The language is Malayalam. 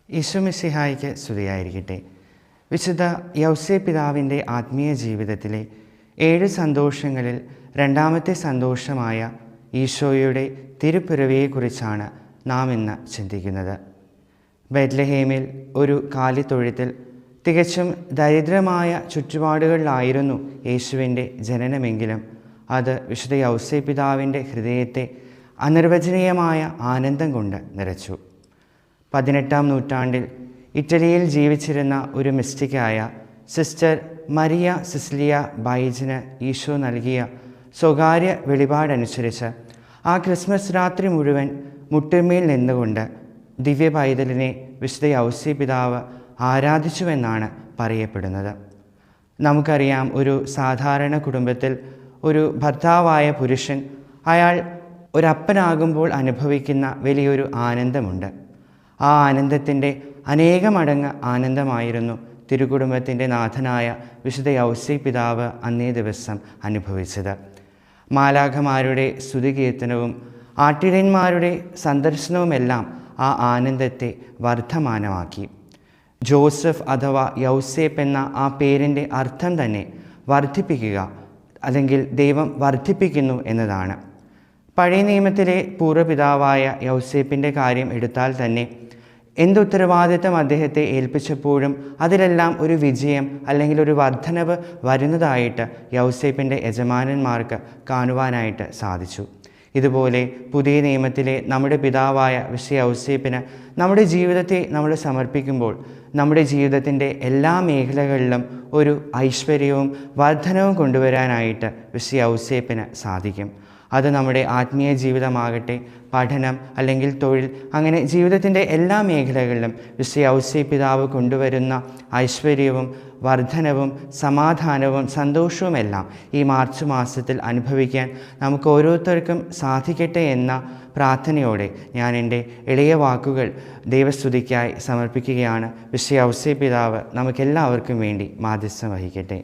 ഈശോമിശിഹായ്ക്ക് സ്തുതിയായിരിക്കട്ടെ. വിശുദ്ധ യൗസേ പിതാവിൻ്റെ ആത്മീയ ജീവിതത്തിലെ 7 സന്തോഷങ്ങളിൽ രണ്ടാമത്തെ സന്തോഷമായ ഈശോയുടെ തിരുപ്പിറവിയെക്കുറിച്ചാണ് നാം ഇന്ന് ചിന്തിക്കുന്നത്. ബെത്ലഹേമിൽ ഒരു കാലിത്തൊഴുത്തിൽ തികച്ചും ദരിദ്രമായ ചുറ്റുപാടുകളിലായിരുന്നു യേശുവിൻ്റെ ജനനമെങ്കിലും അത് വിശുദ്ധ യൗസേ പിതാവിൻ്റെ ഹൃദയത്തെ അനിർവചനീയമായ ആനന്ദം കൊണ്ട് നിറച്ചു. 18-ാം നൂറ്റാണ്ടിൽ ഇറ്റലിയിൽ ജീവിച്ചിരുന്ന ഒരു മിസ്റ്റിക്കായ സിസ്റ്റർ മരിയ സിസിലിയ ബൈജിന് ഈശോ നൽകിയ സ്വകാര്യ വെളിപാടനുസരിച്ച് ആ ക്രിസ്മസ് രാത്രി മുഴുവൻ മുട്ടുമേൽ നിന്നുകൊണ്ട് ദിവ്യ പൈതലിനെ വിശുദ്ധ യൗസേ പിതാവ് ആരാധിച്ചുവെന്നാണ് പറയപ്പെടുന്നത്. നമുക്കറിയാം, ഒരു സാധാരണ കുടുംബത്തിൽ ഒരു ഭർത്താവായ പുരുഷൻ അയാൾ ഒരപ്പനാകുമ്പോൾ അനുഭവിക്കുന്ന വലിയൊരു ആനന്ദമുണ്ട്. ആ ആനന്ദത്തിൻ്റെ അനേകമടങ്ങ് ആനന്ദമായിരുന്നു തിരുകുടുംബത്തിൻ്റെ നാഥനായ വിശുദ്ധ യൗസേ പിതാവ് അന്നേ ദിവസം അനുഭവിച്ചത്. മാലാഖമാരുടെ സ്തുതികീർത്തനവും ആട്ടിടയന്മാരുടെ സന്ദർശനവുമെല്ലാം ആ ആനന്ദത്തെ വർദ്ധമാനമാക്കി. ജോസഫ് അഥവാ യൗസേപ്പ് എന്ന ആ പേരിൻ്റെ അർത്ഥം തന്നെ വർദ്ധിപ്പിക്കുക അല്ലെങ്കിൽ ദൈവം വർദ്ധിപ്പിക്കുന്നു എന്നതാണ്. പഴയ നിയമത്തിലെ പൂർവ്വപിതാവായ യൗസേപ്പിൻ്റെ കാര്യം എടുത്താൽ തന്നെ എന്തുത്തരവാദിത്തം അദ്ദേഹത്തെ ഏൽപ്പിച്ചപ്പോഴും അതിലെല്ലാം ഒരു വിജയം അല്ലെങ്കിൽ ഒരു വർധനവ് വരുന്നതായിട്ട് യൗസേപ്പിൻ്റെ യജമാനന്മാർക്ക് കാണുവാനായിട്ട് സാധിച്ചു. ഇതുപോലെ പുതിയ നിയമത്തിലെ നമ്മുടെ പിതാവായ വിശുദ്ധ യൗസേപ്പിന് നമ്മുടെ ജീവിതത്തെ നമ്മൾ സമർപ്പിക്കുമ്പോൾ നമ്മുടെ ജീവിതത്തിൻ്റെ എല്ലാ മേഖലകളിലും ഒരു ഐശ്വര്യവും വർധനവും കൊണ്ടുവരാനായിട്ട് വിശുദ്ധ യൗസേപ്പിന് സാധിക്കും. അത് നമ്മുടെ ആത്മീയ ജീവിതമാകട്ടെ, പഠനം അല്ലെങ്കിൽ തൊഴിൽ, അങ്ങനെ ജീവിതത്തിൻ്റെ എല്ലാ മേഖലകളിലും വിശുദ്ധ യൗസേ പിതാവ് കൊണ്ടുവരുന്ന ഐശ്വര്യവും വർധനവും സമാധാനവും സന്തോഷവുമെല്ലാം ഈ മാർച്ച് മാസത്തിൽ അനുഭവിക്കാൻ നമുക്ക് ഓരോരുത്തർക്കും സാധിക്കട്ടെ എന്ന പ്രാർത്ഥനയോടെ ഞാൻ എൻ്റെ എളിയ വാക്കുകൾ ദൈവസ്തുതിക്കായി സമർപ്പിക്കുകയാണ്. വിശുദ്ധ യൗസേ പിതാവ് നമുക്കെല്ലാവർക്കും വേണ്ടി മാധ്യസ്ഥം വഹിക്കട്ടെ.